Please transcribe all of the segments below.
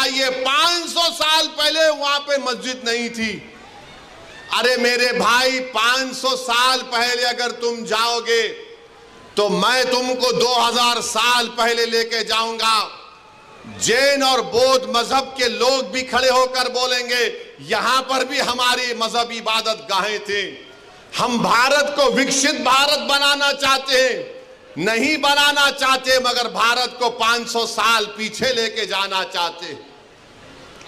बताइए 500 साल पहले वहां पे मस्जिद नहीं थी। अरे मेरे भाई 500 साल पहले अगर तुम जाओगे तो मैं तुमको 2000 साल पहले लेके जाऊंगा। जैन और बौद्ध मजहब के लोग भी खड़े होकर बोलेंगे यहां पर भी हमारी मजहब इबादत गाहें थे। हम भारत को विकसित भारत बनाना चाहते हैं, नहीं बनाना चाहते, मगर भारत को 500 साल पीछे लेके जाना चाहते।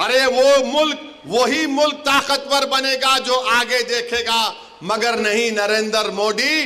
अरे वो मुल्क, वही मुल्क ताकतवर बनेगा जो आगे देखेगा, मगर नहीं, नरेंद्र मोदी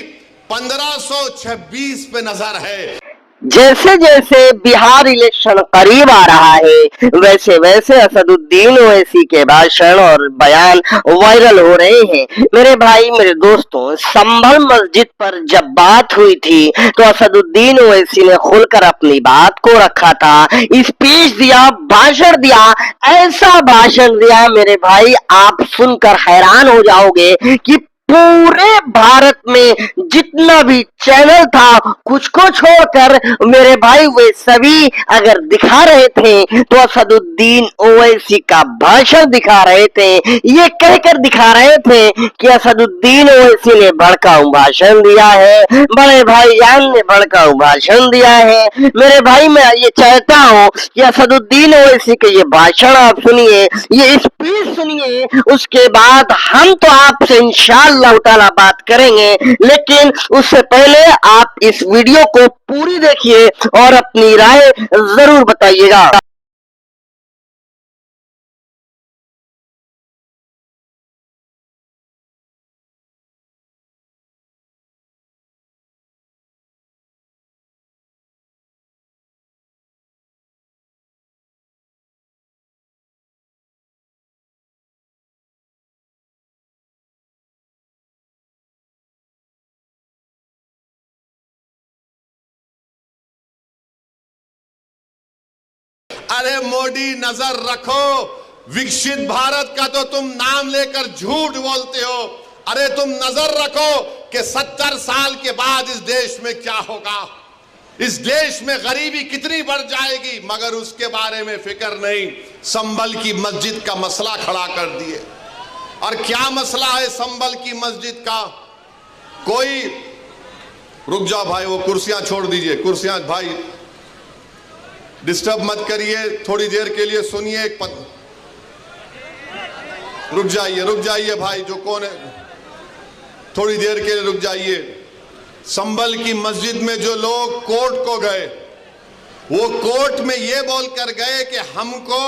1526 पे नजर है। जैसे जैसे बिहार इलेक्शन करीब आ रहा है वैसे वैसे असदुद्दीन ओवैसी के भाषण और बयान वायरल हो रहे हैं। मेरे भाई, मेरे दोस्तों, संभल मस्जिद पर जब बात हुई थी तो असदुद्दीन ओवैसी ने खुलकर अपनी बात को रखा था, स्पीच दिया, भाषण दिया, ऐसा भाषण दिया मेरे भाई, आप सुनकर हैरान हो जाओगे कि पूरे भारत में जितना भी चैनल था कुछ को छोड़कर मेरे भाई वे सभी अगर दिखा रहे थे तो असदुद्दीन ओवैसी का भाषण दिखा रहे थे। ये कहकर दिखा रहे थे कि असदुद्दीन ओवैसी ने भड़काऊ भाषण दिया है, बड़े भाईजान ने भड़काऊ भाषण दिया है। मेरे भाई, मैं ये चाहता हूँ कि असदुद्दीन ओवैसी के ये भाषण आप सुनिए, ये स्पीच सुनिए, उसके बाद हम तो आपसे इंशाअल्लाह ताला बात करेंगे, लेकिन उससे पहले आप इस वीडियो को पूरी देखिए और अपनी राय जरूर बताइएगा। अरे मोदी, नजर रखो, विकसित भारत का तो तुम नाम लेकर झूठ बोलते हो। अरे तुम नजर रखो कि 70 साल के बाद इस देश में क्या होगा, इस देश में गरीबी कितनी बढ़ जाएगी, मगर उसके बारे में फिक्र नहीं। संभल की मस्जिद का मसला खड़ा कर दिए। और क्या मसला है संभल की मस्जिद का? कोई, रुक जाओ भाई, वो कुर्सियां छोड़ दीजिए, कुर्सियां भाई डिस्टर्ब मत करिए, थोड़ी देर के लिए सुनिए। रुक जाइए भाई, जो कौन है, थोड़ी देर के लिए रुक जाइए। संभल की मस्जिद में जो लोग कोर्ट को गए, वो कोर्ट में ये बोलकर गए कि हमको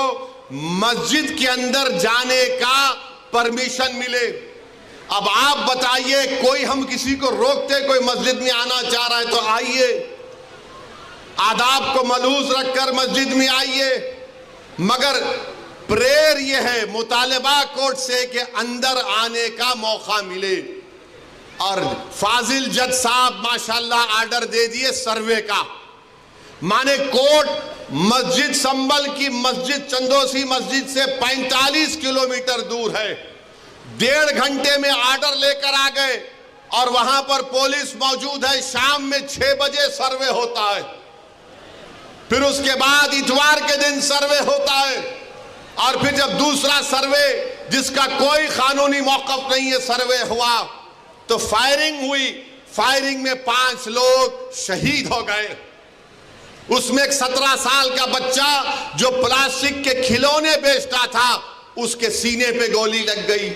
मस्जिद के अंदर जाने का परमिशन मिले। अब आप बताइए, कोई हम किसी को रोकते, कोई मस्जिद में आना चाह रहा है तो आइए, आदाब को मलूज रखकर मस्जिद में आइए, मगर प्रेयर ये है, मुतालिबा कोर्ट से कि अंदर आने का मौका मिले। और फाजिल जज साहब माशाल्लाह आर्डर दे दिए सर्वे का, माने कोर्ट मस्जिद, संभल की मस्जिद चंदोसी मस्जिद से 45 किलोमीटर दूर है। 1.5 घंटे में आर्डर लेकर आ गए और वहां पर पुलिस मौजूद है। शाम में 6 बजे सर्वे होता है, फिर उसके बाद इतवार के दिन सर्वे होता है, और फिर जब दूसरा सर्वे जिसका कोई कानूनी मौक़िफ़ नहीं है सर्वे हुआ तो फायरिंग हुई। फायरिंग में 5 लोग शहीद हो गए। उसमें एक 17 साल का बच्चा जो प्लास्टिक के खिलौने बेचता था, उसके सीने पे गोली लग गई।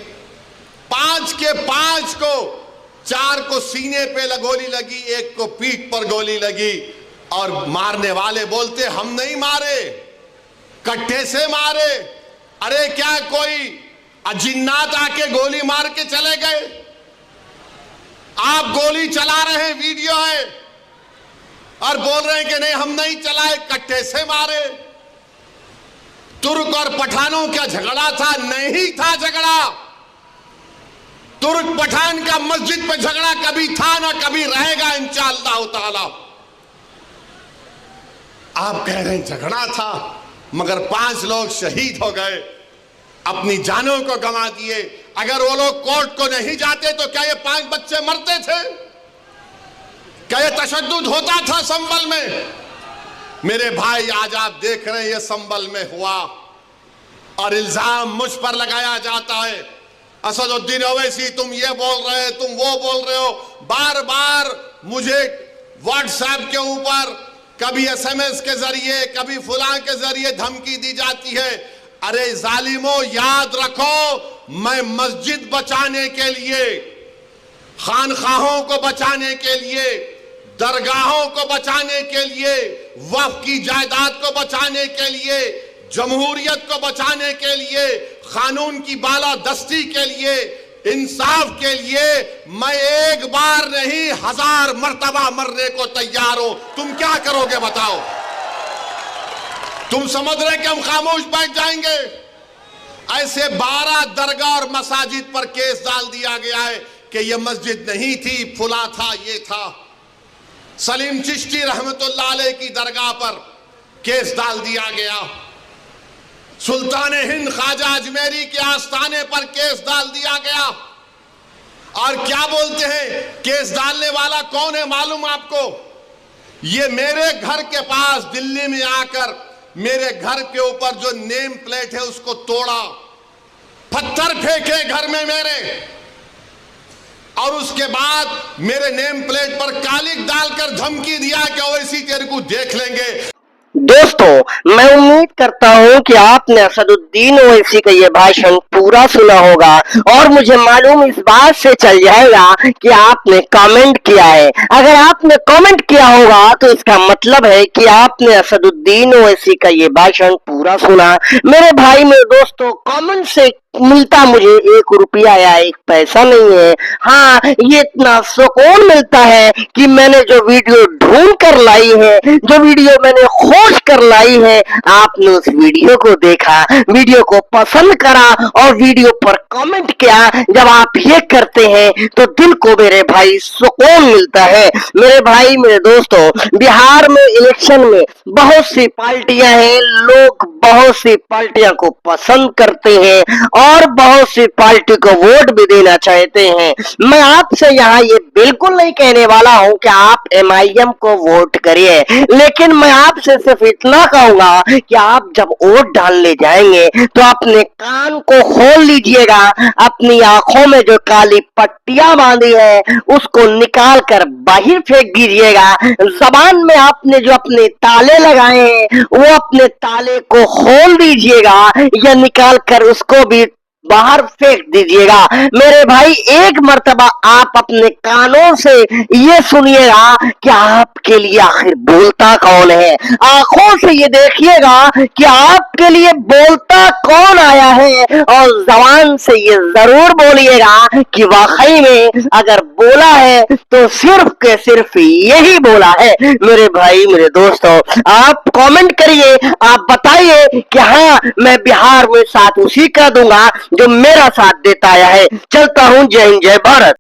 5 के 5 को, 4 को सीने पे गोली लगी, 1 को पीठ पर गोली लगी। और मारने वाले बोलते हम नहीं मारे, कट्टे से मारे। अरे क्या कोई अजिन्नात आके गोली मार के चले गए? आप गोली चला रहे हैं, वीडियो है, और बोल रहे हैं कि नहीं हम नहीं चलाए, कट्टे से मारे। तुर्क और पठानों का झगड़ा था? नहीं था झगड़ा। तुर्क पठान का मस्जिद पे झगड़ा कभी था ना कभी रहेगा इंशाअल्लाह ताला। आप कह रहे हैं झगड़ा था, मगर 5 लोग शहीद हो गए, अपनी जानों को गंवा दिए। अगर वो लोग कोर्ट को नहीं जाते तो क्या ये 5 बच्चे मरते थे? क्या ये तशद्दुद होता था संभल में? मेरे भाई, आज आप देख रहे हैं ये संभल में हुआ। और इल्जाम मुझ पर लगाया जाता है, असदुद्दीन ओवैसी तुम ये बोल रहे हो, तुम वो बोल रहे हो। बार बार मुझे व्हाट्सएप के ऊपर कभी एसएमएस के जरिए, कभी फुलां के जरिए धमकी दी जाती है। अरे जालिमो, याद रखो, मैं मस्जिद बचाने के लिए, खानखाहों को बचाने के लिए, दरगाहों को बचाने के लिए, वक्फ की जायदाद को बचाने के लिए, जमहूरियत को बचाने के लिए, कानून की बालादस्ती के लिए, इंसाफ के लिए मैं एक बार नहीं 1000 मर्तबा मरने को तैयार हूं। तुम क्या करोगे बताओ? तुम समझ रहे कि हम खामोश बैठ जाएंगे? ऐसे 12 दरगाह और मसाजिद पर केस डाल दिया गया है कि यह मस्जिद नहीं थी, फुला था, ये था। सलीम चिश्ती रहमतुल्लाह अलैह की दरगाह पर केस डाल दिया गया। सुल्तान हिंद ख्वाजा अजमेरी के आस्थाने पर केस डाल दिया गया। और क्या बोलते हैं, केस डालने वाला कौन है मालूम आपको? ये मेरे घर के पास दिल्ली में आकर मेरे घर के ऊपर जो नेम प्लेट है उसको तोड़ा, पत्थर फेंके घर में मेरे, और उसके बाद मेरे नेम प्लेट पर कालिक डालकर धमकी दिया कि ओवैसी तेरे को देख लेंगे। दोस्तों, मैं उम्मीद करता हूं कि आपने असदुद्दीन ओवैसी का ये भाषण पूरा सुना होगा और मुझे मालूम इस बात से चल जाएगा कि आपने कमेंट किया है। अगर आपने कमेंट किया होगा तो इसका मतलब है कि आपने असदुद्दीन ओवैसी का ये भाषण पूरा सुना। मेरे भाई, मेरे दोस्तों, कमेंट से मिलता मुझे 1 रुपया या 1 पैसा नहीं है। हाँ, ये इतना सुकून मिलता है कि मैंने जो वीडियो ढूंढ कर लाई है, जो वीडियो मैंने खोज कर लाई है, आपने उस वीडियो को देखा, वीडियो को पसंद करा और वीडियो पर कमेंट किया। जब आप ये करते हैं तो दिल को मेरे भाई सुकून मिलता है। मेरे भाई, मेरे दोस्तों, बिहार में इलेक्शन में बहुत सी पार्टियां हैं, लोग बहुत सी पार्टियां को पसंद करते हैं और बहुत सी पार्टी को वोट भी देना चाहते हैं। मैं आपसे यहाँ ये बिल्कुल नहीं कहने वाला हूँ कि आप MIM को वोट करिए, लेकिन मैं आपसे सिर्फ इतना कहूंगा कि आप जब वोट डालने जाएंगे तो अपने कान को खोल लीजिएगा, अपनी आंखों में जो काली पट्टियां बांधी है उसको निकाल कर बाहर फेंक दीजिएगा। जबान में आपने जो अपने ताले लगाए हैं वो अपने ताले को खोल दीजिएगा या निकाल कर उसको भी बाहर फेंक दीजिएगा। मेरे भाई, एक मर्तबा आप अपने कानों से ये सुनिएगा कि आपके लिए आखिर बोलता कौन है, आंखों से ये देखिएगा कि आपके लिए बोलता कौन आया है, और जबान से ये जरूर बोलिएगा कि वाकई में अगर बोला है तो सिर्फ के सिर्फ यही बोला है। मेरे भाई, मेरे दोस्तों, आप कमेंट करिए, आप बताइए कि हाँ, मैं बिहार में साथ उसी का दूंगा जो मेरा साथ देता आया है। चलता हूं। जय हिंद, जय भारत।